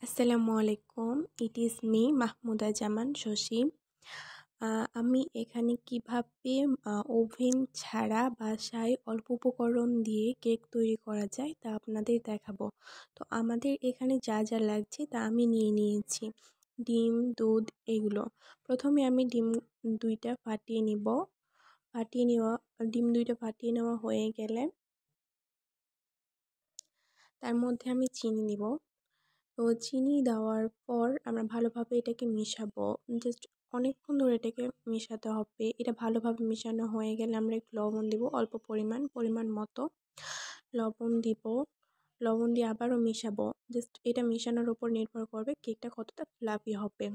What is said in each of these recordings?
আসসালামু আলাইকুম। It is me Mahmuda জামান শশী। আমি এখানে কিভাবে ওভেন ছাড়া বাসায় অল্প উপকরণ দিয়ে কেক তৈরি করা যায় তা আপনাদের দেখাবো। তো আমাদের এখানে যা যা লাগছে তা আমি নিয়ে নিয়েছি। ডিম, দুধ এগুলো। প্রথমে আমি ডিম 2টা ফাটিয়ে নিব। ডিম 2টা ফাটিয়ে নেওয়া হয়ে গেলে তার মধ্যে আমি চিনি দিব। তো চিনি দেওয়ার পর আমরা ভালোভাবে এটাকে মেশাবো। জাস্ট অনেকক্ষণ ধরে এটাকে মেশাতে হবে। এটা ভালোভাবে মেশানো হয়ে গেলে আমরা একটু লবণ দিব, অল্প পরিমাণ মতো লবণ দিব। লবণ দিয়ে আবারও মেশাবো। জাস্ট এটা মেশানোর উপর নির্ভর করবে কেকটা কতটা ফ্লাফি হবে।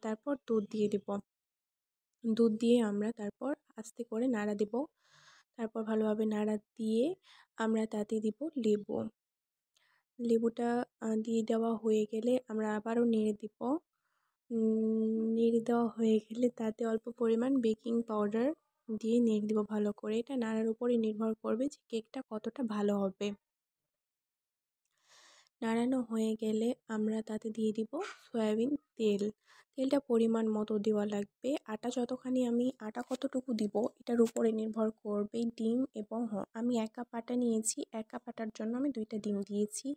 তারপর দুধ দিয়ে দিব। দুধ দিয়ে আমরা তারপর আস্তে করে নাড়া দিব। তারপর ভালোভাবে নাড়া দিয়ে আমরা তাতে দিব লেবু। লেবুটা দিয়ে দেওয়া হয়ে গেলে আমরা আবারও নেড়ে দিব। নেড়ে দেওয়া হয়ে গেলে তাতে অল্প পরিমাণ বেকিং পাউডার দিয়ে নেড়ে দিব ভালো করে। এটা নাড়ার উপরে নির্ভর করবে যে কেকটা কতটা ভালো হবে। নাড়ানো হয়ে গেলে আমরা তাতে দিয়ে দিব সয়াবিন তেল। তেলটা পরিমাণ মতো দেওয়া লাগবে। আটা কতটুকু দিব এটার উপরে নির্ভর করবে ডিম এবং আমি 1 কাপ আটা নিয়েছি। 1 কাপ আটার জন্য আমি 2টা ডিম দিয়েছি।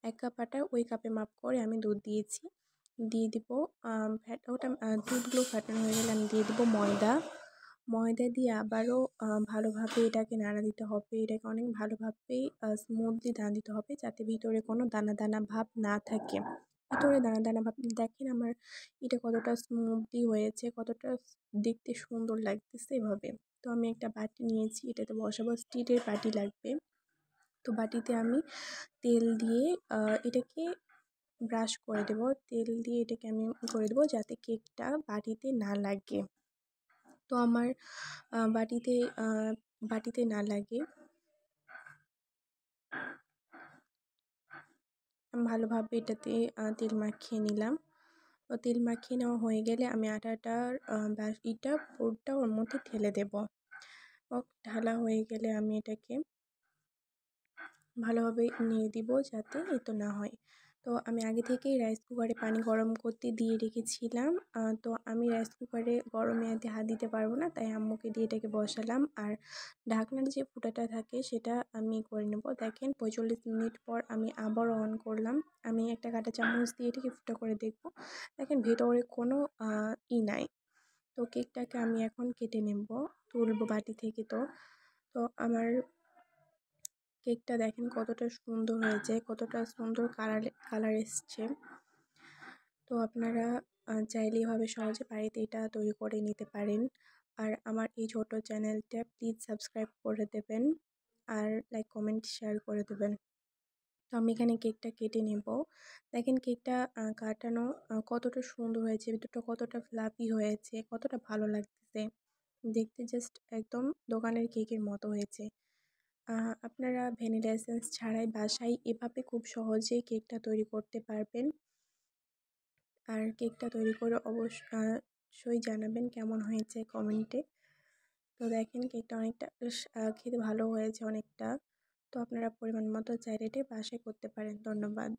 1 কাপ আটা ওই কাপে মাপ করে আমি দুধ দিয়েছি। দিয়ে দিব দুধগুলো ফাটানো হয়ে গেলে আমি দিয়ে দিব ময়দা। ময়দা দিয়ে আবারও ভালোভাবে এটাকে নাড়া দিতে হবে। এটাকে অনেক ভালোভাবে স্মুথলি দানা দিতে হবে যাতে ভিতরে কোনো দানা দানা ভাব না থাকে। ভিতরে দানা দানা ভাব দেখেন আমার এটা কতটা স্মুথলি হয়েছে, কতটা দেখতে সুন্দর লাগতেছে এভাবে। তো আমি একটা বাটি নিয়েছি, এটাতে বসাবো। স্টিলের বাটি লাগবে। তো বাটিতে আমি তেল দিয়ে এটাকে ব্রাশ করে দেব। তেল দিয়ে এটাকে আমি করে দেবো যাতে কেকটা বাটিতে না লাগে। তো আমার বাটিতে না লাগে। আমি ভালোভাবে এটাতে তেল মাখিয়ে নিলাম। তো তেল মাখিয়ে নেওয়া হয়ে গেলে আমি আটাটার পুরটা ওর মধ্যে ঢেলে দেব। ঢালা হয়ে গেলে আমি এটাকে ভালোভাবে নিয়ে দিব যাতে এতো না হয়। তো আমি আগে থেকেই রাইস কুকারে পানি গরম করতে দিয়ে রেখেছিলাম। তো আমি রাইস কুকারে গরমে হাত দিতে পারবো না, তাই আম্মুকে দিয়ে এটাকে বসালাম। আর ঢাকনার যে ফুটাটা থাকে সেটা আমি করে নেব। দেখেন 45 মিনিট পর আমি আবারও অন করলাম। আমি একটা কাঁটা চামচ দিয়ে এটাকে ফুটা করে দেখব। দেখেন ভেতরে কোনো নাই। তো কেকটাকে আমি এখন কেটে নেব, তুলবো বাটি থেকে। তো আমার কেকটা দেখেন কতটা সুন্দর হয়েছে, কতটা সুন্দর কালার এসছে। তো আপনারা চাইলে এভাবে সহজে বাড়িতে এটা তৈরি করে নিতে পারেন। আর আমার এই ছোট চ্যানেলটা প্লিজ সাবস্ক্রাইব করে দেবেন আর লাইক কমেন্ট শেয়ার করে দেবেন। তো আমি এখানে কেকটা কেটে নেব। দেখেন কেকটা কাটানো কতটা সুন্দর হয়েছে, ভিতরটা কতটা ফ্লাফি হয়েছে, কতটা ভালো লাগতেছে দেখতে। জাস্ট একদম দোকানের কেকের মতো হয়েছে। আপনারা ভ্যানিলা এসেন্স ছাড়াই বাসায় এভাবে খুব সহজেই কেকটা তৈরি করতে পারবেন। আর কেকটা তৈরি করে অবশ্যই জানাবেন কেমন হয়েছে কমেন্টে। তো দেখেন কেকটা অনেকটা খেতে ভালো হয়েছে অনেকটা। তো আপনারা পরিমাণ মতো চাইলে এটা বাসায় করতে পারেন। ধন্যবাদ।